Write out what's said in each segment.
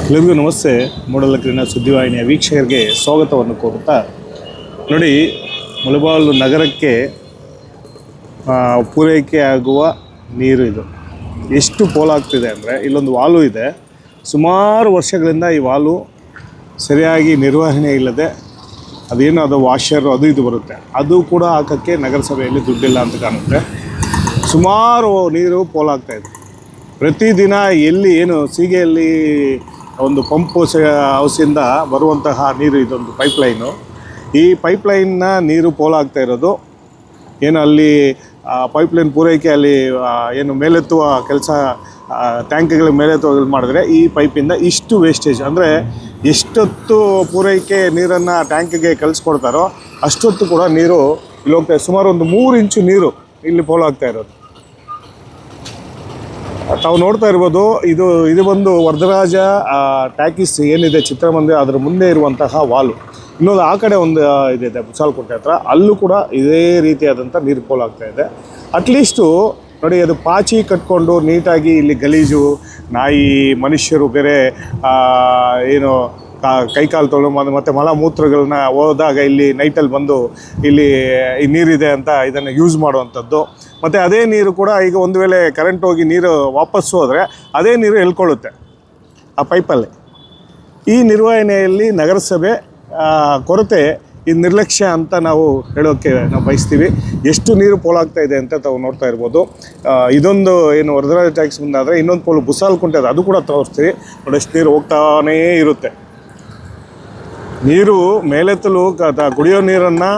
ಎಲ್ಲರಿಗೂ ನಮಸ್ತೆ. ಮೂಡಲಕೆರೆನ ಸುದ್ದಿವಾಹಿನಿಯ ವೀಕ್ಷಕರಿಗೆ ಸ್ವಾಗತವನ್ನು ಕೋರುತ್ತಾ, ನೋಡಿ, ಮುಳಬಾಗಿಲು ನಗರಕ್ಕೆ ಪೂರೈಕೆ ಆಗುವ ನೀರು ಇದು ಎಷ್ಟು ಪೋಲಾಗ್ತಿದೆ ಅಂದರೆ, ಇಲ್ಲೊಂದು ವಾಲ್ವ್ ಇದೆ. ಸುಮಾರು ವರ್ಷಗಳಿಂದ ಈ ವಾಲ್ವ್ ಸರಿಯಾಗಿ ನಿರ್ವಹಣೆ ಇಲ್ಲದೆ ಅದೇನು ಅದು ವಾಷರ್ ಅದು ಇದು ಬರುತ್ತೆ, ಅದು ಕೂಡ ಹಾಕೋಕ್ಕೆ ನಗರಸಭೆಯಲ್ಲಿ ದುಡ್ಡಿಲ್ಲ ಅಂತ ಕಾಣುತ್ತೆ. ಸುಮಾರು ನೀರು ಪೋಲಾಗ್ತಾಯಿದೆ. ಪ್ರತಿದಿನ ಎಲ್ಲಿ ಏನು ಸೀಗೆಯಲ್ಲಿ ಒಂದು ಪಂಪು ಹೌಸಿಂದ ಬರುವಂತಹ ನೀರು, ಇದೊಂದು ಪೈಪ್ಲೈನು. ಈ ಪೈಪ್ಲೈನ್ನ ನೀರು ಪೋಲಾಗ್ತಾ ಇರೋದು ಏನು, ಅಲ್ಲಿ ಪೈಪ್ಲೈನ್ ಪೂರೈಕೆ ಅಲ್ಲಿ ಏನು ಮೇಲೆತ್ತುವ ಕೆಲಸ, ಟ್ಯಾಂಕ್ಗಳ ಮೇಲೆತ್ತುವ ಮಾಡಿದ್ರೆ ಈ ಪೈಪಿಂದ ಇಷ್ಟು ವೇಸ್ಟೇಜ್, ಅಂದರೆ ಎಷ್ಟೊತ್ತು ಪೂರೈಕೆ ನೀರನ್ನು ಟ್ಯಾಂಕಿಗೆ ಕಳಿಸ್ಕೊಡ್ತಾರೋ ಅಷ್ಟೊತ್ತು ಕೂಡ ನೀರು ಇಲ್ಲಿ ಹೋಗ್ತಾಯಿದೆ. ಸುಮಾರು ಒಂದು 3 ಇಂಚು ನೀರು ಇಲ್ಲಿ ಪೋಲಾಗ್ತಾ ಇರೋದು ತಾವು ನೋಡ್ತಾ ಇರ್ಬೋದು. ಇದು ಬಂದು ವರದರಾಜ ಟ್ಯಾಕಿಸ್ ಏನಿದೆ ಚಿತ್ರಮಂದಿರ, ಅದರ ಮುಂದೆ ಇರುವಂತಹ ವಾಲ್ವ್. ಇನ್ನೊಂದು ಆ ಕಡೆ ಒಂದು ಇದಿದೆ ಬುಸಾಲಕುಂಟೆ ಹತ್ರ, ಅಲ್ಲೂ ಕೂಡ ಇದೇ ರೀತಿಯಾದಂಥ ನೀರು ಪೋಲಾಗ್ತಾ ಇದೆ. ಅಟ್ಲೀಸ್ಟು ನೋಡಿ, ಅದು ಪಾಚಿ ಕಟ್ಕೊಂಡು ನೀಟಾಗಿ ಇಲ್ಲಿ ಗಲೀಜು, ನಾಯಿ, ಮನುಷ್ಯರು ಬೇರೆ ಏನು ಕೈಕಾಲು ತೊಳೆದು ಮತ್ತು ಮಲಮೂತ್ರಗಳನ್ನ ಹೋದಾಗ ಇಲ್ಲಿ ನೈಟಲ್ಲಿ ಬಂದು ಇಲ್ಲಿ ಈ ನೀರಿದೆ ಅಂತ ಇದನ್ನು ಯೂಸ್ ಮಾಡುವಂಥದ್ದು. ಮತ್ತು ಅದೇ ನೀರು ಕೂಡ ಈಗ ಒಂದು ವೇಳೆ ಕರೆಂಟ್ ಹೋಗಿ ನೀರು ವಾಪಸ್ಸು ಹೋದರೆ ಅದೇ ನೀರು ಎಳ್ಕೊಳ್ಳುತ್ತೆ ಆ ಪೈಪಲ್ಲಿ. ಈ ನಿರ್ವಹಣೆಯಲ್ಲಿ ನಗರಸಭೆ ಕೊರತೆ, ಈ ನಿರ್ಲಕ್ಷ್ಯ ಅಂತ ನಾವು ಹೇಳೋಕ್ಕೆ ನಾವು ಬಯಸ್ತೀವಿ. ಎಷ್ಟು ನೀರು ಪೋಲಾಗ್ತಾ ಇದೆ ಅಂತ ತಾವು ನೋಡ್ತಾ ಇರ್ಬೋದು. ಇದೊಂದು ಏನು ವರದರಾಜ ಟ್ಯಾಕ್ಸ್ ಮುಂದಾದರೆ ಇನ್ನೊಂದು ಪೋಲು ಬುಸಾಲಕುಂಟೆ ಅದು ಕೂಡ ತೋರಿಸ್ತೀವಿ. ನೋಡಿ, ಎಷ್ಟು ನೀರು ಹೋಗ್ತಾನೇ ಇರುತ್ತೆ. ನೀರು ಮೇಲೆತ್ತಲು ಕುಡಿಯೋ ನೀರನ್ನು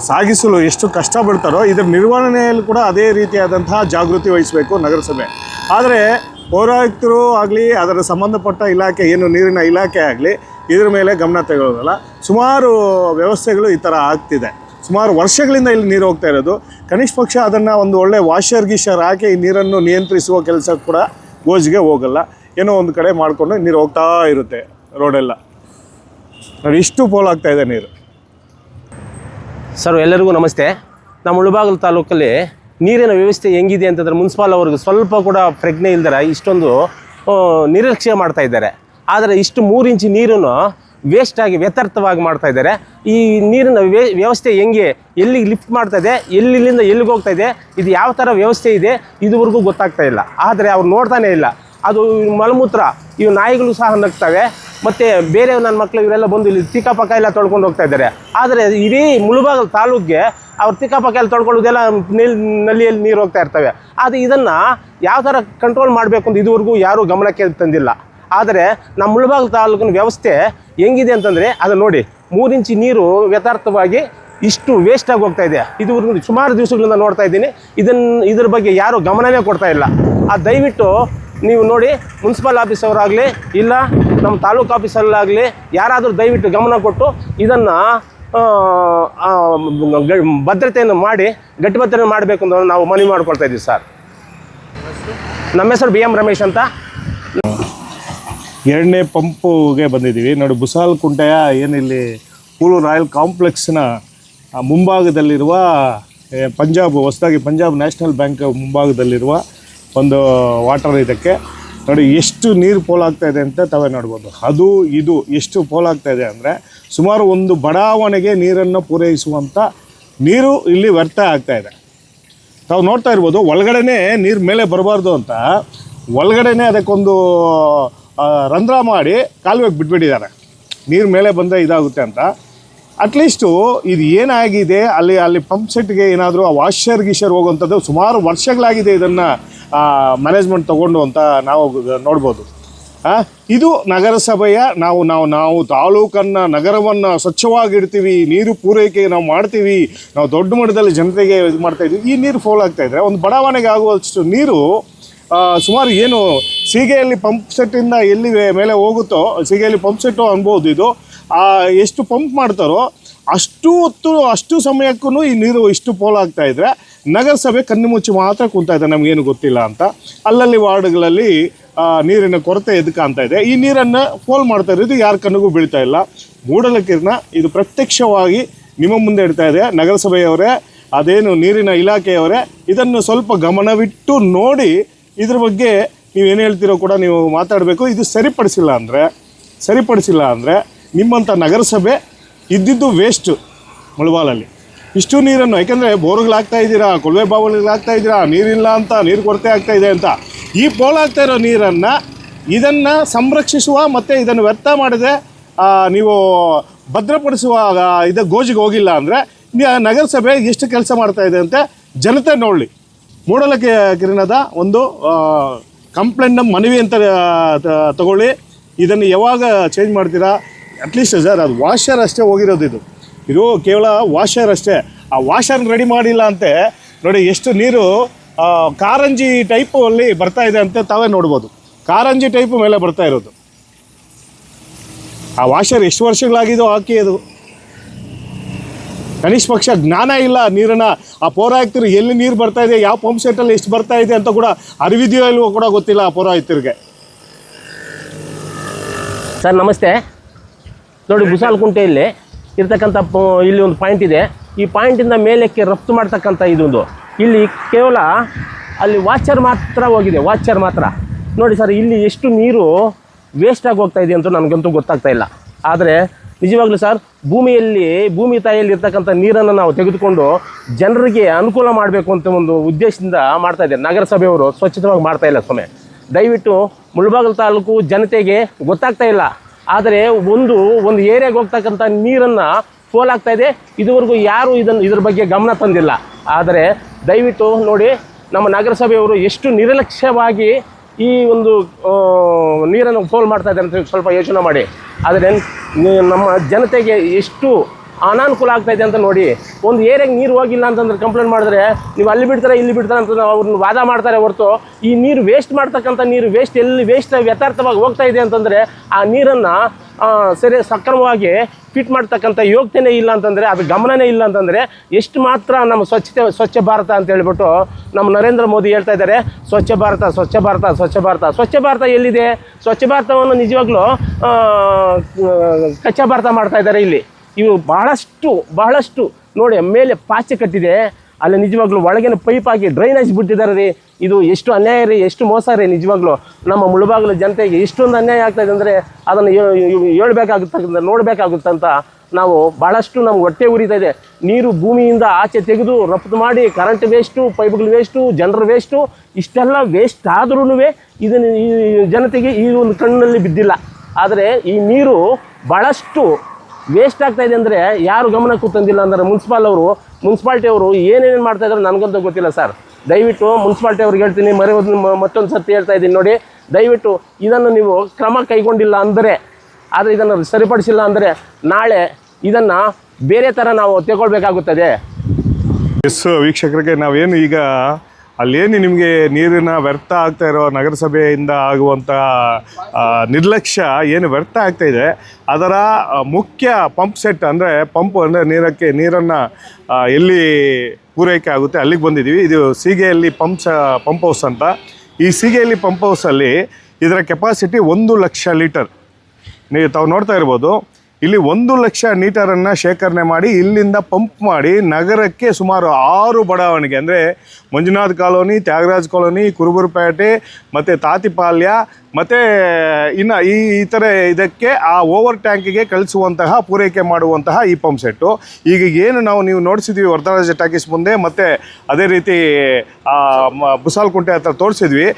ಸಾಗಿಸಲು ಎಷ್ಟು ಕಷ್ಟ ಬೀಳ್ತಾರೋ, ಇದರ ನಿರ್ವಹಣೆಯಲ್ಲಿ ಕೂಡ ಅದೇ ರೀತಿಯಾದಂತಹ ಜಾಗೃತಿ ವಹಿಸಬೇಕು ನಗರಸಭೆ. ಆದರೆ ಪೌರಾಯುಕ್ತರು ಆಗಲಿ, ಅದರ ಸಂಬಂಧಪಟ್ಟ ಇಲಾಖೆ ಏನು ನೀರಿನ ಇಲಾಖೆ ಆಗಲಿ, ಇದ್ರ ಮೇಲೆ ಗಮನ ತೆಗೊಳ್ಳೋದಲ್ಲ. ಸುಮಾರು ವ್ಯವಸ್ಥೆಗಳು ಈ ಥರ ಆಗ್ತಿದೆ. ಸುಮಾರು ವರ್ಷಗಳಿಂದ ಇಲ್ಲಿ ನೀರು ಹೋಗ್ತಾ ಇರೋದು. ಕನಿಷ್ಠ ಪಕ್ಷ ಅದನ್ನು ಒಂದು ಒಳ್ಳೆ ವಾಷರ್ ಗೀಷರ್ ಹಾಕಿ ಈ ನೀರನ್ನು ನಿಯಂತ್ರಿಸುವ ಕೆಲಸ ಕೂಡ ಗೋಜಿಗೆ ಹೋಗಲ್ಲ. ಏನೋ ಒಂದು ಕಡೆ ಮಾಡಿಕೊಂಡು ನೀರು ಹೋಗ್ತಾ ಇರುತ್ತೆ ರೋಡೆಲ್ಲ. ನೋಡಿ, ಇಷ್ಟು ಪೋಲಾಗ್ತಾ ಇದೆ ನೀರು. ಸರ್, ಎಲ್ಲರಿಗೂ ನಮಸ್ತೆ. ನಮ್ಮ ಮುಳಬಾಗಿಲು ತಾಲೂಕಲ್ಲಿ ನೀರಿನ ವ್ಯವಸ್ಥೆ ಹೆಂಗಿದೆ ಅಂತಂದರೆ, ಮುನ್ಸಿಪಾಲ್ ಅವ್ರಿಗೆ ಸ್ವಲ್ಪ ಕೂಡ ಪ್ರಜ್ಞೆ ಇಲ್ದರೆ ಇಷ್ಟೊಂದು ನಿರ್ಲಕ್ಷ್ಯ ಮಾಡ್ತಾ ಇದ್ದಾರೆ. ಆದರೆ ಇಷ್ಟು 3 ಇಂಚು ನೀರನ್ನು ವೇಸ್ಟಾಗಿ ವ್ಯರ್ಥವಾಗಿ ಮಾಡ್ತಾ ಇದ್ದಾರೆ. ಈ ನೀರಿನ ವ್ಯವಸ್ಥೆ ಹೆಂಗೆ, ಎಲ್ಲಿಗೆ ಲಿಫ್ಟ್ ಮಾಡ್ತಾ ಇದೆ, ಎಲ್ಲಿಂದ ಎಲ್ಲಿಗೆ ಹೋಗ್ತಾ ಇದೆ, ಇದು ಯಾವ ಥರ ವ್ಯವಸ್ಥೆ ಇದೆ ಇದುವರೆಗೂ ಗೊತ್ತಾಗ್ತಾ ಇಲ್ಲ. ಆದರೆ ಅವ್ರು ನೋಡ್ತಾನೇ ಇಲ್ಲ. ಅದು ಮಲಮೂತ್ರ, ಇವು ನಾಯಿಗಳು ಸಹ ನಗ್ತವೆ. ಮತ್ತು ಬೇರೆ ನನ್ನ ಮಕ್ಕಳು ಇವರೆಲ್ಲ ಬಂದು ಇಲ್ಲಿ ತಿಕ್ಕಪಕ್ಕ ಎಲ್ಲ ತೊಳ್ಕೊಂಡು ಹೋಗ್ತಾ ಇದ್ದಾರೆ. ಆದರೆ ಇಡೀ ಮುಳಬಾಗಿಲು ತಾಲೂಕಿಗೆ ಅವ್ರು ತಿಕ್ಕಪಕ್ಕ ಎಲ್ಲ ತೊಳ್ಕೊಳ್ಳೋದೆಲ್ಲ ನಲ್ಲಿಯಲ್ಲಿ ನೀರು ಹೋಗ್ತಾ ಇರ್ತವೆ. ಆದರೆ ಇದನ್ನು ಯಾವ ಥರ ಕಂಟ್ರೋಲ್ ಮಾಡಬೇಕು ಅಂತ ಇದುವರೆಗೂ ಯಾರೂ ಗಮನಕ್ಕೆ ತಂದಿಲ್ಲ. ಆದರೆ ನಮ್ಮ ಮುಳಬಾಗಿಲು ತಾಲೂಕಿನ ವ್ಯವಸ್ಥೆ ಹೆಂಗಿದೆ ಅಂತಂದರೆ, ಅದು ನೋಡಿ, 3 ಇಂಚು ನೀರು ಯಥಾರ್ಥವಾಗಿ ಇಷ್ಟು ವೇಸ್ಟಾಗಿ ಹೋಗ್ತಾ ಇದೆ. ಇದುವರೆಗೂ ಸುಮಾರು ದಿವಸಗಳಿಂದ ನೋಡ್ತಾ ಇದ್ದೀನಿ. ಇದ್ರ ಬಗ್ಗೆ ಯಾರೂ ಗಮನವೇ ಕೊಡ್ತಾ ಇಲ್ಲ. ದಯವಿಟ್ಟು ನೀವು ನೋಡಿ, ಮುನ್ಸಿಪಲ್ ಆಫೀಸವರಾಗಲಿ ಇಲ್ಲ ನಮ್ಮ ತಾಲೂಕು ಆಫೀಸಲ್ಲಾಗಲಿ ಯಾರಾದರೂ ದಯವಿಟ್ಟು ಗಮನ ಕೊಟ್ಟು ಇದನ್ನು ಭದ್ರತೆಯನ್ನು ಮಾಡಿ ಗಟ್ಟಿಭದ್ರತೆ ಮಾಡಬೇಕು ಅಂತ ನಾವು ಮನವಿ ಮಾಡ್ಕೊಳ್ತಾ ಇದ್ದೀವಿ ಸರ್. ನಮ್ಮ ಹೆಸರು BM ರಮೇಶ್ ಅಂತ. 2ನೇ ಪಂಪುಗೆ ಬಂದಿದ್ದೀವಿ. ನೋಡಿ, ಬುಸಾಲಕುಂಟೆಯ ಏನಿಲ್ಲಿ ಪೂಲು ರಾಯಲ್ ಕಾಂಪ್ಲೆಕ್ಸ್ನ ಮುಂಭಾಗದಲ್ಲಿರುವ ಪಂಜಾಬ್, ಹೊಸದಾಗಿ ಪಂಜಾಬ್ ನ್ಯಾಷನಲ್ ಬ್ಯಾಂಕ್ ಮುಂಭಾಗದಲ್ಲಿರುವ ಒಂದು ವಾಟರ್ ಇದಕ್ಕೆ ನೋಡಿ ಎಷ್ಟು ನೀರು ಪೋಲಾಗ್ತಾ ಇದೆ ಅಂತ ತಾವೇ ನೋಡ್ಬೋದು. ಅದು ಇದು ಎಷ್ಟು ಪೋಲಾಗ್ತಾ ಇದೆ ಅಂದರೆ, ಸುಮಾರು ಒಂದು ಬಡಾವಣೆಗೆ ನೀರನ್ನು ಪೂರೈಸುವಂಥ ನೀರು ಇಲ್ಲಿ ವ್ಯರ್ಥ ಆಗ್ತಾ ಇದೆ. ತಾವು ನೋಡ್ತಾ ಇರ್ಬೋದು, ಒಳಗಡೆನೇ ನೀರು ಮೇಲೆ ಬರಬಾರ್ದು ಅಂತ ಒಳಗಡೆನೇ ಅದಕ್ಕೊಂದು ರಂಧ್ರ ಮಾಡಿ ಕಾಲುವೆಗೆ ಬಿಟ್ಬಿಟ್ಟಿದ್ದಾರೆ. ನೀರು ಮೇಲೆ ಬಂದರೆ ಇದಾಗುತ್ತೆ ಅಂತ. ಅಟ್ಲೀಸ್ಟು ಇದು ಏನಾಗಿದೆ, ಅಲ್ಲಿ ಪಂಪ್ ಸೆಟ್ಗೆ ಏನಾದರೂ ಆ ವಾಷರ್ ಗೀಷರ್ ಹೋಗುವಂಥದ್ದು ಸುಮಾರು ವರ್ಷಗಳಾಗಿದೆ ಇದನ್ನು ಮ್ಯಾನೇಜ್ಮೆಂಟ್ ತೊಗೊಂಡು ಅಂತ ನಾವು ನೋಡ್ಬೋದು. ಇದು ನಗರಸಭೆಯ ನಾವು ತಾಲೂಕನ್ನು, ನಗರವನ್ನು ಸ್ವಚ್ಛವಾಗಿಡ್ತೀವಿ, ನೀರು ಪೂರೈಕೆ ನಾವು ಮಾಡ್ತೀವಿ, ನಾವು ದೊಡ್ಡ ಮಟ್ಟದಲ್ಲಿ ಜನತೆಗೆ ಇದು ಮಾಡ್ತಾಯಿದ್ವಿ. ಈ ನೀರು ಪೋಲಾಗ್ತಾಯಿದ್ರೆ ಒಂದು ಬಡಾವಣೆಗೆ ಆಗುವಷ್ಟು ನೀರು ಸುಮಾರು ಏನು ಸೀಗೆಯಲ್ಲಿ ಪಂಪ್ ಸೆಟ್ಟಿಂದ ಎಲ್ಲಿ ಮೇಲೆ ಹೋಗುತ್ತೋ, ಸೀಗೆಯಲ್ಲಿ ಪಂಪ್ ಸೆಟ್ಟು ಅನ್ಬೋದು. ಇದು ಎಷ್ಟು ಪಂಪ್ ಮಾಡ್ತಾರೋ ಅಷ್ಟು ಹೊತ್ತು ಅಷ್ಟು ಸಮಯಕ್ಕೂ ಈ ನೀರು ಇಷ್ಟು ಪೋಲಾಗ್ತಾ ಇದ್ದರೆ ನಗರಸಭೆ ಕಣ್ಣು ಮುಚ್ಚಿ ಮಾತ್ರ ಕುಂತಾ ಇದೆ, ನಮಗೇನು ಗೊತ್ತಿಲ್ಲ ಅಂತ. ಅಲ್ಲಲ್ಲಿ ವಾರ್ಡ್ಗಳಲ್ಲಿ ನೀರಿನ ಕೊರತೆ ಎದ್ದು ಕಾಣ್ತಾ ಇದೆ. ಈ ನೀರನ್ನು ಪೋಲ್ ಮಾಡ್ತಾ ಇರೋದು ಯಾರ ಕಣ್ಣಿಗೂ ಬೀಳ್ತಾ ಇಲ್ಲ. ಮೂಡಲಕೆರೆನ ಇದು ಪ್ರತ್ಯಕ್ಷವಾಗಿ ನಿಮ್ಮ ಮುಂದೆ ಇಡ್ತಾ ಇದೆ. ನಗರಸಭೆಯವರೇ, ಅದೇನು ನೀರಿನ ಇಲಾಖೆಯವರೇ, ಇದನ್ನು ಸ್ವಲ್ಪ ಗಮನವಿಟ್ಟು ನೋಡಿ ಇದ್ರ ಬಗ್ಗೆ ನೀವೇನು ಹೇಳ್ತಿರೋ ಕೂಡ ನೀವು ಮಾತಾಡಬೇಕು. ಇದು ಸರಿಪಡಿಸಿಲ್ಲ ಅಂದರೆ ನಿಮ್ಮಂಥ ನಗರಸಭೆ ಇದ್ದಿದ್ದು ವೇಸ್ಟು ಮುಳಬಾಲಲ್ಲಿ. ಇಷ್ಟು ನೀರನ್ನು, ಯಾಕೆಂದರೆ ಬೋರ್ಗಳಾಗ್ತಾ ಇದ್ದೀರಾ, ಕೊಳವೆ ಬಾವಿಗಳಾಗ್ತಾ ಇದ್ದೀರಾ, ನೀರಿಲ್ಲ ಅಂತ, ನೀರು ಕೊರತೆ ಆಗ್ತಾ ಇದೆ ಅಂತ. ಈ ಪೋಲಾಗ್ತಾ ಇರೋ ನೀರನ್ನು ಇದನ್ನು ಸಂರಕ್ಷಿಸುವ ಮತ್ತು ಇದನ್ನು ವ್ಯರ್ಥ ಮಾಡದೆ ನೀವು ಭದ್ರಪಡಿಸುವ ಗೋಜಿಗೆ ಹೋಗಿಲ್ಲ ಅಂದರೆ ನಗರಸಭೆ ಎಷ್ಟು ಕೆಲಸ ಮಾಡ್ತಾ ಇದೆ ಅಂತ ಜನತೆ ನೋಡಲಿ. ಮೂಡಲಗಿರಿನದ ಒಂದು ಕಂಪ್ಲೇಂಟ್ನ ಮನವಿ ಅಂತ ತಗೊಳ್ಳಿ. ಇದನ್ನು ಯಾವಾಗ ಚೇಂಜ್ ಮಾಡ್ತೀರಾ? ಅಟ್ಲೀಸ್ಟ್ ಸರ್ ಅದು ವಾಷರ್ ಅಷ್ಟೇ ಹೋಗಿರೋದು, ಇದು ಕೇವಲ ವಾಷರ್ ಅಷ್ಟೇ. ಆ ವಾಷರ್ನ ರೆಡಿ ಮಾಡಿಲ್ಲ ಅಂತೆ ನೋಡಿ, ಎಷ್ಟು ನೀರು ಕಾರಂಜಿ ಟೈಪಲ್ಲಿ ಬರ್ತಾ ಇದೆ ಅಂತ ತಾವೇ ನೋಡ್ಬೋದು. ಕಾರಂಜಿ ಟೈಪ್ ಮೇಲೆ ಬರ್ತಾ ಇರೋದು. ಆ ವಾಷರ್ ಎಷ್ಟು ವರ್ಷಗಳಾಗಿದೋ ಹಾಕಿ, ಅದು ಕನಿಷ್ಠ ಪಕ್ಷ ಜ್ಞಾನ ಇಲ್ಲ. ನೀರನ್ನು ಆ ಪೌರಾಯುಕ್ತರು ಎಲ್ಲಿ ನೀರು ಬರ್ತಾ ಇದೆ, ಯಾವ ಪಂಪ್ ಸೆಟ್ಟಲ್ಲಿ ಎಷ್ಟು ಬರ್ತಾ ಇದೆ ಅಂತ ಕೂಡ ಅರಿವಿದೆಯೋ ಇಲ್ವೋ ಕೂಡ ಗೊತ್ತಿಲ್ಲ ಆ ಪೌರಾಯುಕ್ತರಿಗೆ. ಸರ್ ನಮಸ್ತೆ. ನೋಡಿ, ಬುಸಾಲ್ಕುಂಟೆಯಲ್ಲಿ ಇರ್ತಕ್ಕಂಥ ಇಲ್ಲಿ ಒಂದು ಪಾಯಿಂಟ್ ಇದೆ. ಈ ಪಾಯಿಂಟಿಂದ ಮೇಲಕ್ಕೆ ರಫ್ತು ಮಾಡ್ತಕ್ಕಂಥ ಇದೊಂದು, ಇಲ್ಲಿ ಕೇವಲ ಅಲ್ಲಿ ವಾಚರ್ ಮಾತ್ರ ಹೋಗಿದೆ, ವಾಚರ್ ಮಾತ್ರ. ನೋಡಿ ಸರ್, ಇಲ್ಲಿ ಎಷ್ಟು ನೀರು ವೇಸ್ಟಾಗಿ ಹೋಗ್ತಾ ಇದೆ ಅಂತ ನನಗಂತೂ ಗೊತ್ತಾಗ್ತಾ ಇಲ್ಲ. ಆದರೆ ನಿಜವಾಗ್ಲೂ ಸರ್, ಭೂಮಿ ತಾಯಿಯಲ್ಲಿ ಇರ್ತಕ್ಕಂಥ ನೀರನ್ನು ನಾವು ತೆಗೆದುಕೊಂಡು ಜನರಿಗೆ ಅನುಕೂಲ ಮಾಡಬೇಕು ಅಂತ ಒಂದು ಉದ್ದೇಶದಿಂದ ಮಾಡ್ತಾ ಇದ್ದಾರೆ. ನಗರಸಭೆಯವರು ಸ್ವಚ್ಛತವಾಗಿ ಮಾಡ್ತಾ ಇಲ್ಲ ಸ್ವಾಮಿ. ದಯವಿಟ್ಟು ಮುಳಬಾಗಿಲು ತಾಲೂಕು ಜನತೆಗೆ ಗೊತ್ತಾಗ್ತಾ ಇಲ್ಲ. ಆದರೆ ಒಂದು ಏರಿಯಾಗೆ ಹೋಗ್ತಕ್ಕಂಥ ನೀರನ್ನು ಪೋಲಾಗ್ತಾ ಇದೆ. ಇದುವರೆಗೂ ಯಾರೂ ಇದ್ರ ಬಗ್ಗೆ ಗಮನ ತಂದಿಲ್ಲ. ಆದರೆ ದಯವಿಟ್ಟು ನೋಡಿ, ನಮ್ಮ ನಗರಸಭೆಯವರು ಎಷ್ಟು ನಿರ್ಲಕ್ಷ್ಯವಾಗಿ ಈ ಒಂದು ನೀರನ್ನು ಪೋಲ್ ಮಾಡ್ತಾ ಇದ್ದಾರೆ ಅಂತ ಸ್ವಲ್ಪ ಯೋಚನೆ ಮಾಡಿ. ಆದರೆ ನಮ್ಮ ಜನತೆಗೆ ಎಷ್ಟು ಅನಾನುಕೂಲ ಆಗ್ತಾ ಇದೆ ಅಂತ ನೋಡಿ. ಒಂದು ಏರಿಯಾಗೆ ನೀರು ಹೋಗಿಲ್ಲ ಅಂತಂದ್ರೆ ಕಂಪ್ಲೇಂಟ್ ಮಾಡಿದ್ರೆ ನೀವು ಅಲ್ಲಿ ಬಿಡ್ತಾರೆ ಇಲ್ಲಿ ಬಿಡ್ತಾರೆ ಅಂತ ಅವ್ರನ್ನ ವಾದ ಮಾಡ್ತಾರೆ ಹೊರತು, ಈ ನೀರು ವೇಸ್ಟ್ ಮಾಡ್ತಕ್ಕಂಥ ನೀರು ವೇಸ್ಟ್ ಯಥಾರ್ಥವಾಗಿ ಹೋಗ್ತಾ ಇದೆ ಅಂತಂದರೆ ಆ ನೀರನ್ನು ಸಕ್ರಮವಾಗಿ ಫಿಟ್ ಮಾಡ್ತಕ್ಕಂಥ ಯೋಗ್ಯತೆಯೇ ಇಲ್ಲ ಅಂತಂದರೆ, ಅದು ಗಮನನೇ ಇಲ್ಲ ಅಂತಂದರೆ ಎಷ್ಟು ಮಾತ್ರ ನಮ್ಮ ಸ್ವಚ್ಛ ಭಾರತ ಅಂತ ಹೇಳ್ಬಿಟ್ಟು ನಮ್ಮ ನರೇಂದ್ರ ಮೋದಿ ಹೇಳ್ತಾ ಇದ್ದಾರೆ, ಸ್ವಚ್ಛ ಭಾರತ ಸ್ವಚ್ಛ ಭಾರತ ಸ್ವಚ್ಛ ಭಾರತ. ಸ್ವಚ್ಛ ಭಾರತ ಎಲ್ಲಿದೆ? ಸ್ವಚ್ಛ ಭಾರತವನ್ನು ನಿಜವಾಗ್ಲೂ ಕಚ್ಚಾ ಭಾರತ ಮಾಡ್ತಾ ಇದ್ದಾರೆ ಇಲ್ಲಿ. ಇವು ಬಹಳಷ್ಟು ನೋಡಿ, ಮೇಲೆ ಪಾಚೆ ಕಟ್ಟಿದೆ, ಅಲ್ಲಿ ನಿಜವಾಗ್ಲೂ ಒಳಗಿನ ಪೈಪ್ ಹಾಕಿ ಡ್ರೈನೇಜ್ ಬಿಟ್ಟಿದ್ದಾರೆ ರೀ. ಇದು ಎಷ್ಟು ಅನ್ಯಾಯ ರೀ, ಎಷ್ಟು ಮೋಸ ರೀ. ನಿಜವಾಗ್ಲೂ ನಮ್ಮ ಮುಳಬಾಗಿಲು ಜನತೆಗೆ ಇಷ್ಟೊಂದು ಅನ್ಯಾಯ ಆಗ್ತಾಯಿದೆ ಅಂದರೆ ಅದನ್ನು ಹೇಳ್ಬೇಕಾಗುತ್ತೆ, ನೋಡಬೇಕಾಗುತ್ತಂತ ನಾವು ಭಾಳಷ್ಟು ನಮ್ಗೆ ಹೊಟ್ಟೆ ಉರಿತಾ ಇದೆ. ನೀರು ಭೂಮಿಯಿಂದ ಆಚೆ ತೆಗೆದು ರಫ್ತು ಮಾಡಿ ಕರೆಂಟ್ ವೇಸ್ಟು, ಪೈಪ್ಗಳು ವೇಸ್ಟು, ಜನರ ವೇಸ್ಟು, ಇಷ್ಟೆಲ್ಲ ವೇಸ್ಟ್ ಆದ್ರೂ ಇದನ್ನು ಈ ಜನತೆಗೆ ಈ ಒಂದು ಕಣ್ಣಲ್ಲಿ ಬಿದ್ದಿಲ್ಲ. ಆದರೆ ಈ ನೀರು ಭಾಳಷ್ಟು ವೇಸ್ಟ್ ಆಗ್ತಾಯಿದೆ ಅಂದರೆ ಯಾರು ಗಮನಕ್ಕೂ ತಂದಿಲ್ಲ ಅಂದರೆ ಮುನ್ಸಿಪಾಲ್ಟಿ ಅವರು ಏನೇನು ಮಾಡ್ತಾಯಿದ್ರು ನನಗಂತೂ ಗೊತ್ತಿಲ್ಲ ಸರ್. ದಯವಿಟ್ಟು ಮುನ್ಸಿಪಾಲ್ಟಿ ಅವ್ರಿಗೆ ಹೇಳ್ತೀನಿ, ಮತ್ತೊಂದು ಸರ್ತಿ ಹೇಳ್ತಾ ಇದ್ದೀನಿ ನೋಡಿ, ದಯವಿಟ್ಟು ಇದನ್ನು ನೀವು ಕ್ರಮ ಕೈಗೊಂಡಿಲ್ಲ ಅಂದರೆ, ಆದರೆ ಇದನ್ನು ಸರಿಪಡಿಸಿಲ್ಲ ಅಂದರೆ ನಾಳೆ ಇದನ್ನು ಬೇರೆ ಥರ ನಾವು ತಗೊಳ್ಬೇಕಾಗುತ್ತದೆ. ವೀಕ್ಷಕರಿಗೆ ನಾವೇನು ಈಗ ಅಲ್ಲೇನು ನಿಮಗೆ ನೀರಿನ ವ್ಯರ್ಥ ಆಗ್ತಾ ಇರೋ ನಗರಸಭೆಯಿಂದ ಆಗುವಂಥ ನಿರ್ಲಕ್ಷ್ಯ ಏನು ವ್ಯರ್ಥ ಆಗ್ತಾ ಇದೆ, ಅದರ ಮುಖ್ಯ ಪಂಪ್ ಸೆಟ್ ಅಂದರೆ ನೀರನ್ನು ಎಲ್ಲಿ ಪೂರೈಕೆ ಆಗುತ್ತೆ ಅಲ್ಲಿಗೆ ಬಂದಿದ್ದೀವಿ. ಇದು ಸೀಗೆಯಲ್ಲಿ ಪಂಪ್ ಹೌಸ್ ಅಂತ. ಈ ಸೀಗೆಯಲ್ಲಿ ಪಂಪ್ ಹೌಸಲ್ಲಿ ಇದರ ಕೆಪಾಸಿಟಿ 1 ಲಕ್ಷ ಲೀಟರ್. ನೀವು ತಾವು ನೋಡ್ತಾ ಇರ್ಬೋದು, ಇಲ್ಲಿ 1 ಲಕ್ಷ ಲೀಟರನ್ನು ಶೇಖರಣೆ ಮಾಡಿ ಇಲ್ಲಿಂದ ಪಂಪ್ ಮಾಡಿ ನಗರಕ್ಕೆ ಸುಮಾರು 6 ಬಡಾವಣೆಗೆ ಅಂದರೆ ಮಂಜುನಾಥ್ ಕಾಲೋನಿ, ತ್ಯಾಗರಾಜ್ ಕಾಲೋನಿ, ಕುರುಬುರಪೇಟೆ ಮತ್ತು ತಾತಿಪಾಳ್ಯ ಮತ್ತು ಇನ್ನು ಈ ಥರ ಇದಕ್ಕೆ ಆ ಓವರ್ ಟ್ಯಾಂಕಿಗೆ ಕಳಿಸುವಂತಹ ಪೂರೈಕೆ ಮಾಡುವಂತಹ ಈ ಪಂಪ್ ಸೆಟ್ಟು. ಈಗ ಏನು ನೀವು ನೋಡಿಸಿದ್ವಿ ವರದರಾಜ ಟಾಕೀಸ್ ಮುಂದೆ, ಮತ್ತು ಅದೇ ರೀತಿ ಬುಸಾಲ್ಕುಂಟೆ ಹತ್ರ ತೋರಿಸಿದ್ವಿ.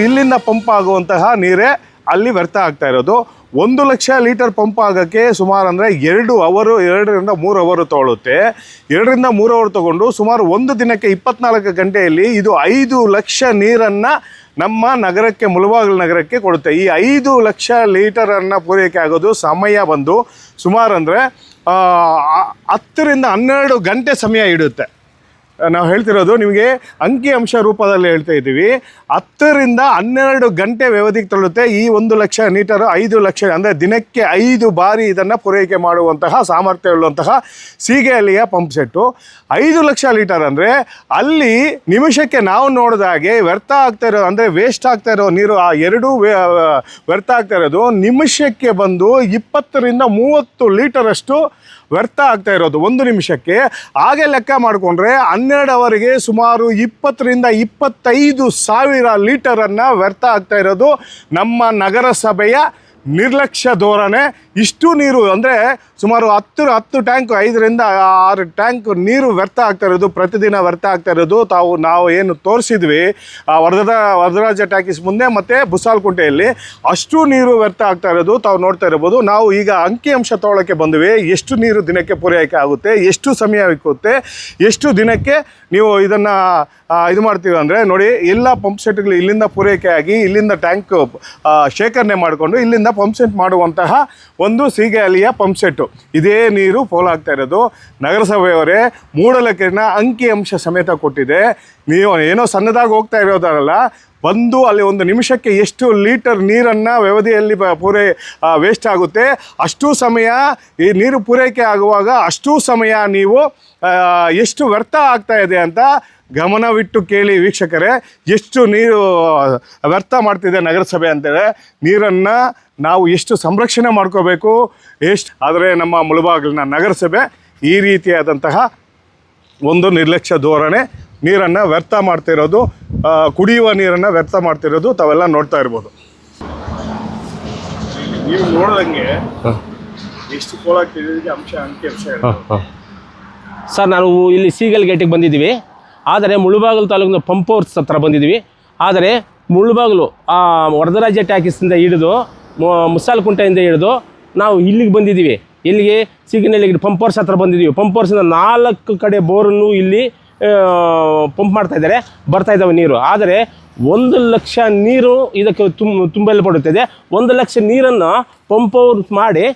ಇಲ್ಲಿಂದ ಪಂಪ್ ಆಗುವಂತಹ ನೀರೇ ಅಲ್ಲಿ ವ್ಯರ್ಥ ಆಗ್ತಾ ಇರೋದು. 1 ಲಕ್ಷ ಲೀಟರ್ ಪಂಪ್ ಆಗೋಕ್ಕೆ ಸುಮಾರು ಅಂದರೆ 2 ರಿಂದ 3 ಅವರ್ ತೊಗೊಳುತ್ತೆ. 2 ರಿಂದ 3 ಅವರ್ ತೊಗೊಂಡು ಸುಮಾರು ಒಂದು ದಿನಕ್ಕೆ 24 ಗಂಟೆಯಲ್ಲಿ ಇದು 5 ಲಕ್ಷ ನೀರನ್ನು ನಮ್ಮ ನಗರಕ್ಕೆ, ಮುಳಬಾಗಿಲು ನಗರಕ್ಕೆ ಕೊಡುತ್ತೆ. ಈ 5 ಲಕ್ಷ ಲೀಟರನ್ನು ಪೂರೈಕೆ ಆಗೋದು ಸಮಯ ಬಂದು ಸುಮಾರು ಅಂದರೆ 10 ರಿಂದ 12 ಗಂಟೆ ಸಮಯ ಹಿಡಿಯುತ್ತೆ. ನಾವು ಹೇಳ್ತಿರೋದು ನಿಮಗೆ ಅಂಕಿಅಂಶ ರೂಪದಲ್ಲಿ ಹೇಳ್ತಾ ಇದ್ದೀವಿ. 10 ರಿಂದ 12 ಗಂಟೆ ವ್ಯವಧಿಗೆ ತೊಗೊಳುತ್ತೆ ಈ 1 ಲಕ್ಷ ಲೀಟರು. 5 ಲಕ್ಷ ಅಂದರೆ ದಿನಕ್ಕೆ 5 ಬಾರಿ ಇದನ್ನು ಪೂರೈಕೆ ಮಾಡುವಂತಹ ಸಾಮರ್ಥ್ಯವುಳ್ಳಂತಹ ಸೀಗೆಹಳ್ಳಿಯ ಪಂಪ್ ಸೆಟ್ಟು. 5 ಲಕ್ಷ ಲೀಟರ್ ಅಂದರೆ ಅಲ್ಲಿ ನಿಮಿಷಕ್ಕೆ ನಾವು ನೋಡಿದಾಗೆ ವ್ಯರ್ಥ ಆಗ್ತಾ ಇರೋ ಅಂದರೆ ವೇಸ್ಟ್ ಆಗ್ತಾ ಇರೋ ನೀರು ಆ 2 ವ್ಯರ್ಥ ಆಗ್ತಾ ಇರೋದು ನಿಮಿಷಕ್ಕೆ ಬಂದು 20 ರಿಂದ 30 ಲೀಟರಷ್ಟು ವ್ಯರ್ಥ ಆಗ್ತಾ ಇರೋದು 1 ನಿಮಿಷಕ್ಕೆ. ಹಾಗೆ ಲೆಕ್ಕ ಮಾಡಿಕೊಂಡ್ರೆ 12 ಅವರಿಗೆ ಸುಮಾರು 20 ರಿಂದ 25 ಸಾವಿರ ಲೀಟರನ್ನು ವ್ಯರ್ಥ ಆಗ್ತಾ ಇರೋದು ನಮ್ಮ ನಗರಸಭೆಯ ನಿರ್ಲಕ್ಷ್ಯ ಧೋರಣೆ. ಇಷ್ಟು ನೀರು ಅಂದರೆ ಸುಮಾರು 10 ಟ್ಯಾಂಕ್ 5 ರಿಂದ 6 ಟ್ಯಾಂಕ್ ನೀರು ವ್ಯರ್ಥ ಆಗ್ತಾ ಇರೋದು, ಪ್ರತಿದಿನ ವ್ಯರ್ಥ ಆಗ್ತಾ ಇರೋದು. ನಾವು ಏನು ತೋರಿಸಿದ್ವಿ ವರದರಾಜ ಟಾಕೀಸ್ ಮುಂದೆ ಮತ್ತು ಬುಸಾಲ್ಕುಂಟೆಯಲ್ಲಿ, ಅಷ್ಟು ನೀರು ವ್ಯರ್ಥ ಆಗ್ತಾ ಇರೋದು ತಾವು ನೋಡ್ತಾ ಇರ್ಬೋದು. ನಾವು ಈಗ ಅಂಕಿಅಂಶ ತೊಗೊಳಕ್ಕೆ ಬಂದ್ವಿ. ಎಷ್ಟು ನೀರು ದಿನಕ್ಕೆ ಪೂರೈಕೆ ಆಗುತ್ತೆ, ಎಷ್ಟು ಸಮಯ ಇಕ್ಕುತ್ತೆ, ಎಷ್ಟು ದಿನಕ್ಕೆ ನೀವು ಇದನ್ನು ಇದು ಮಾಡ್ತೀವಿ ಅಂದರೆ ನೋಡಿ, ಎಲ್ಲ ಪಂಪ್ ಸೆಟ್ಗಳು ಇಲ್ಲಿಂದ ಪೂರೈಕೆ ಆಗಿ ಇಲ್ಲಿಂದ ಟ್ಯಾಂಕ್ ಶೇಖರಣೆ ಮಾಡಿಕೊಂಡು ಇಲ್ಲಿಂದ ಪಂಪ್ ಸೆಟ್ ಮಾಡುವಂತಹ ಒಂದು ಸೀಗೆಹಳ್ಳಿಯ ಪಂಪ್ ಸೆಟ್ಟು. ಇದೇ ನೀರು ಪೋಲಾಗ್ತಾ ಇರೋದು. ನಗರಸಭೆಯವರೇ ಮೂಡಲಕೆರೆನ ಅಂಕಿಅಂಶ ಸಮೇತ ಕೊಟ್ಟಿದೆ. ನೀವು ಏನೋ ಸಣ್ಣದಾಗಿ ಹೋಗ್ತಾ ಇರೋದಲ್ಲ, ಬಂದು ಅಲ್ಲಿ 1 ನಿಮಿಷಕ್ಕೆ ಎಷ್ಟು ಲೀಟರ್ ನೀರನ್ನು ವ್ಯವಧಿಯಲ್ಲಿ ವೇಸ್ಟ್ ಆಗುತ್ತೆ, ಅಷ್ಟು ಸಮಯ ಈ ನೀರು ಪೂರೈಕೆ ಆಗುವಾಗ ಅಷ್ಟು ಸಮಯ ನೀವು ಎಷ್ಟು ವ್ಯರ್ಥ ಆಗ್ತಾ ಇದೆ ಅಂತ ಗಮನವಿಟ್ಟು ಕೇಳಿ ವೀಕ್ಷಕರೇ. ಎಷ್ಟು ನೀರು ವ್ಯರ್ಥ ಮಾಡ್ತಿದೆ ನಗರಸಭೆ ಅಂತೇಳಿ. ನೀರನ್ನು ನಾವು ಎಷ್ಟು ಸಂರಕ್ಷಣೆ ಮಾಡ್ಕೋಬೇಕು ಆದರೆ ನಮ್ಮ ಮುಳಬಾಗಿಲಿನ ನಗರಸಭೆ ಈ ರೀತಿಯಾದಂತಹ ಒಂದು ನಿರ್ಲಕ್ಷ್ಯ ಧೋರಣೆ, ನೀರನ್ನು ವ್ಯರ್ಥ ಮಾಡ್ತಿರೋದು, ಕುಡಿಯುವ ನೀರನ್ನು ವ್ಯರ್ಥ ಮಾಡ್ತಿರೋದು ತಾವೆಲ್ಲ ನೋಡ್ತಾ ಇರ್ಬೋದು. ನೀವು ನೋಡ್ದಂಗೆ ಎಷ್ಟು ಪೋಲಾಗ್ತಿದೆ ಅಂಕಿಅಂಶ. ಸರ್, ನಾವು ಇಲ್ಲಿ ಸೀಗಲ್ ಗೇಟಿಗೆ ಬಂದಿದ್ದೀವಿ. ಆದರೆ ಮುಳಬಾಗಿಲು ತಾಲೂಕಿನ ಪಂಪ್ ಹೌಸ್ ಹತ್ರ ಬಂದಿದ್ದೀವಿ. ಆದರೆ ಮುಳಬಾಗಿಲು ವರದರಾಜ ಟಾಕೀಸಿಂದ ಹಿಡಿದು ಮುಸಾಲ್ಕುಂಟೆಯಿಂದ ಹಿಡಿದು ನಾವು ಇಲ್ಲಿಗೆ ಬಂದಿದ್ದೀವಿ. ಇಲ್ಲಿಗೆ ಸೀಗನಹಳ್ಳಿ ಪಂಪ್ ಹೌಸ್ ಹತ್ರ ಬಂದಿದ್ದೀವಿ. ಪಂಪ್ ಹೌಸಿಂದ 4 ಕಡೆ ಬೋರನ್ನು ಇಲ್ಲಿ ಪಂಪ್ ಮಾಡ್ತಾ ಇದ್ದಾರೆ, ಬರ್ತಾ ಇದ್ದಾವೆ ನೀರು. ಆದರೆ 1 ಲಕ್ಷ ನೀರು ಇದಕ್ಕೆ ತುಂಬಲ್ಪಡುತ್ತದೆ. 1 ಲಕ್ಷ ನೀರನ್ನು ಪಂಪ್ ಹೌಸ್ ಮಾಡಿ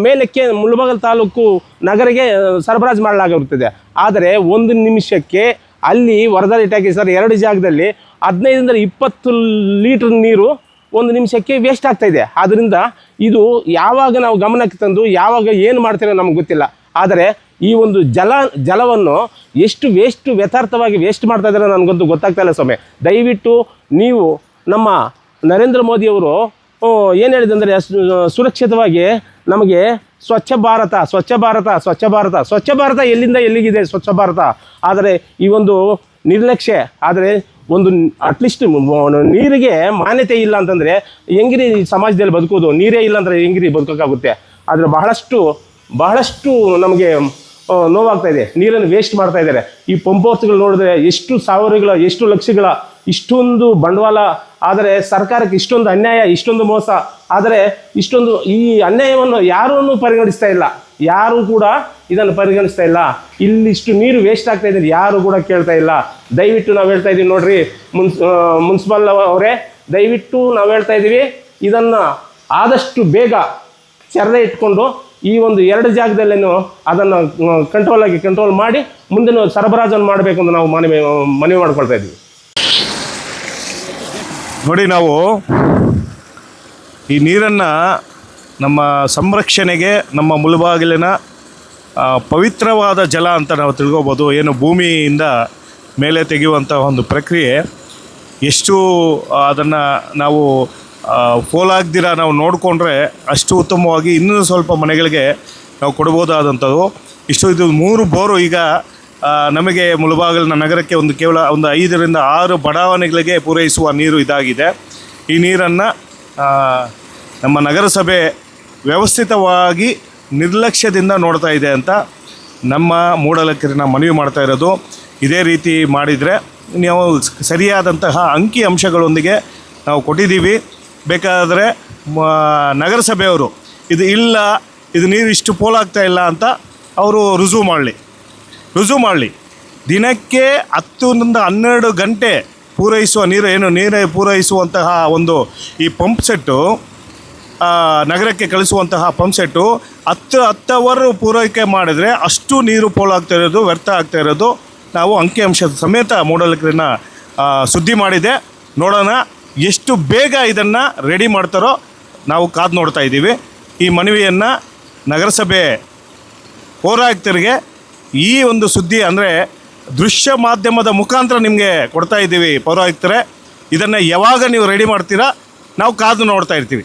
ಮೇಲಕ್ಕೆ ಮುಳಬಾಗಿಲು ತಾಲೂಕು ನಗರಿಗೆ ಸರಬರಾಜು ಮಾಡಲಾಗಿರುತ್ತದೆ. ಆದರೆ 1 ನಿಮಿಷಕ್ಕೆ ಅಲ್ಲಿ ವರದರಾಜ ಟಾಕೀಸ್ 2 ಜಾಗದಲ್ಲಿ 15 ರಿಂದ 20 ಲೀಟ್ರ್ ನೀರು 1 ನಿಮಿಷಕ್ಕೆ ವೇಸ್ಟ್ ಆಗ್ತಾ ಇದೆ. ಆದ್ದರಿಂದ ಇದು ಯಾವಾಗ ನಾವು ಗಮನಕ್ಕೆ ತಂದು ಯಾವಾಗ ಏನು ಮಾಡ್ತೀರೋ ನಮ್ಗೆ ಗೊತ್ತಿಲ್ಲ. ಆದರೆ ಈ ಒಂದು ಜಲವನ್ನು ಎಷ್ಟು ವ್ಯರ್ಥವಾಗಿ ವೇಸ್ಟ್ ಮಾಡ್ತಾ ಇದ್ದಾರೆ ನನಗಂತೂ ಗೊತ್ತಾಗ್ತಾ ಇಲ್ಲ ಸ್ವಾಮಿ. ದಯವಿಟ್ಟು ನೀವು ನಮ್ಮ ನರೇಂದ್ರ ಮೋದಿಯವರು ಏನು ಹೇಳಿದಂದರೆ ಸುರಕ್ಷಿತವಾಗಿ ನಮಗೆ ಸ್ವಚ್ಛ ಭಾರತ ಎಲ್ಲಿಂದ ಎಲ್ಲಿಗಿದೆ ಸ್ವಚ್ಛ ಭಾರತ. ಆದರೆ ಈ ಒಂದು ನಿರ್ಲಕ್ಷ್ಯ, ಆದರೆ ಒಂದು ಅಟ್ಲೀಸ್ಟ್ ನೀರಿಗೆ ಮಾನ್ಯತೆ ಇಲ್ಲ ಅಂತಂದರೆ ಹೆಂಗಿರಿ ಸಮಾಜದಲ್ಲಿ ಬದುಕೋದು? ನೀರೇ ಇಲ್ಲ ಅಂದರೆ ಹೆಂಗಿರಿ ಬದುಕೋಕ್ಕಾಗುತ್ತೆ? ಆದರೆ ಬಹಳಷ್ಟು ನಮಗೆ ನೋವಾಗ್ತಾ ಇದೆ. ನೀರನ್ನು ವೇಸ್ಟ್ ಮಾಡ್ತಾ ಇದ್ದಾರೆ. ಈ ಪಂಪ್ ಹೌಸ್ಗಳು ನೋಡಿದ್ರೆ ಎಷ್ಟು ಸಾವಿರಗಳ ಎಷ್ಟು ಲಕ್ಷಗಳ ಇಷ್ಟೊಂದು ಬಂಡವಾಳ, ಆದರೆ ಸರ್ಕಾರಕ್ಕೆ ಇಷ್ಟೊಂದು ಅನ್ಯಾಯ, ಇಷ್ಟೊಂದು ಮೋಸ. ಆದರೆ ಇಷ್ಟೊಂದು ಈ ಅನ್ಯಾಯವನ್ನು ಯಾರೂ ಪರಿಗಣಿಸ್ತಾ ಇಲ್ಲ, ಯಾರೂ ಕೂಡ ಇದನ್ನು ಪರಿಗಣಿಸ್ತಾ ಇಲ್ಲ. ಇಲ್ಲಿಷ್ಟು ನೀರು ವೇಸ್ಟ್ ಆಗ್ತಾ ಇದೆ ಯಾರು ಕೂಡ ಕೇಳ್ತಾ ಇಲ್ಲ. ದಯವಿಟ್ಟು ನಾವು ಹೇಳ್ತಾ ಇದ್ದೀವಿ ನೋಡ್ರಿ, ಮುನ್ಸಿಪಲ್ ಅವರೇ, ದಯವಿಟ್ಟು ನಾವು ಹೇಳ್ತಾ ಇದ್ದೀವಿ, ಇದನ್ನು ಆದಷ್ಟು ಬೇಗ ಚರ್ರೆ ಇಟ್ಕೊಂಡು ಈ ಒಂದು 2 ಜಾಗದಲ್ಲೇನು ಅದನ್ನು ಕಂಟ್ರೋಲ್ ಮಾಡಿ ಮುಂದಿನ ಸರಬರಾಜನ್ನು ಮಾಡಬೇಕು ಅಂತ ನಾವು ಮನವಿ ಮಾಡ್ಕೊಳ್ತಾ ಇದ್ದೀವಿ. ನೋಡಿ, ನಾವು ಈ ನೀರನ್ನು ನಮ್ಮ ಸಂರಕ್ಷಣೆಗೆ ನಮ್ಮ ಮುಳಬಾಗಿಲಿನ ಪವಿತ್ರವಾದ ಜಲ ಅಂತ ನಾವು ತಿಳ್ಕೊಬೋದು. ಏನು ಭೂಮಿಯಿಂದ ಮೇಲೆ ತೆಗೆಯುವಂಥ ಒಂದು ಪ್ರಕ್ರಿಯೆ, ಎಷ್ಟು ಅದನ್ನು ನಾವು ಪೋಲಾಗ್ದಿರ ನಾವು ನೋಡಿಕೊಂಡ್ರೆ ಅಷ್ಟು ಉತ್ತಮವಾಗಿ ಇನ್ನೂ ಸ್ವಲ್ಪ ಮನೆಗಳಿಗೆ ನಾವು ಕೊಡ್ಬೋದಾದಂಥದ್ದು. ಇದು 3 ಬೋರು ಈಗ ನಮಗೆ ಮುಳಬಾಗಿಲಿನ ನಗರಕ್ಕೆ ಕೇವಲ 5 ರಿಂದ 6 ಬಡಾವಣೆಗಳಿಗೆ ಪೂರೈಸುವ ನೀರು ಇದಾಗಿದೆ. ಈ ನೀರನ್ನು ನಮ್ಮ ನಗರಸಭೆ ವ್ಯವಸ್ಥಿತವಾಗಿ ನಿರ್ಲಕ್ಷ್ಯದಿಂದ ನೋಡ್ತಾ ಇದೆ ಅಂತ ನಮ್ಮ ಮೂಡಲಕೆರೆನ ಮನವಿ ಮಾಡ್ತಾ ಇರೋದು. ಇದೇ ರೀತಿ ಮಾಡಿದರೆ ನಾವು ಸರಿಯಾದಂತಹ ಅಂಕಿಅಂಶಗಳೊಂದಿಗೆ ನಾವು ಕೊಟ್ಟಿದ್ದೀವಿ. ಬೇಕಾದರೆ ನಗರಸಭೆಯವರು ಇದು ನೀರು ಇಷ್ಟು ಪೋಲಾಗ್ತಾ ಇಲ್ಲ ಅಂತ ಅವರು ರುಜುವು ಮಾಡಲಿ. ದಿನಕ್ಕೆ 10 ರಿಂದ 12 ಗಂಟೆ ಪೂರೈಸುವ ನೀರೇ ಪೂರೈಸುವಂತಹ ಒಂದು ಈ ಪಂಪ್ ಸೆಟ್ಟು, ನಗರಕ್ಕೆ ಕಳಿಸುವಂತಹ ಪಂಪ್ ಸೆಟ್ಟು 10 ಅವರ್ ಪೂರೈಕೆ ಮಾಡಿದರೆ ಅಷ್ಟು ನೀರು ಪೋಲಾಗ್ತಾ ಇರೋದು, ವ್ಯರ್ಥ ಆಗ್ತಾ ಇರೋದು ನಾವು ಅಂಕಿಅಂಶದ ಸಮೇತ ಮೂಡಲಕೆರೆನ ಸುದ್ದಿ ಮಾಡಿದೆ. ನೋಡೋಣ ಎಷ್ಟು ಬೇಗ ಇದನ್ನು ರೆಡಿ ಮಾಡ್ತಾರೋ ನಾವು ಕಾದು ನೋಡ್ತಾ ಇದ್ದೀವಿ. ಈ ಮನವಿಯನ್ನು ನಗರಸಭೆ ಪೌರಾಯುಕ್ತರಿಗೆ ಈ ಒಂದು ಸುದ್ದಿ ಅಂದರೆ ದೃಶ್ಯ ಮಾಧ್ಯಮದ ಮುಖಾಂತರ ನಿಮಗೆ ಕೊಡ್ತಾ ಇದ್ದೀವಿ. ಪೌರಾಯುಕ್ತರೇ, ಇದನ್ನು ಯಾವಾಗ ನೀವು ರೆಡಿ ಮಾಡ್ತೀರಾ ನಾವು ಕಾದು ನೋಡ್ತಾ ಇರ್ತೀವಿ.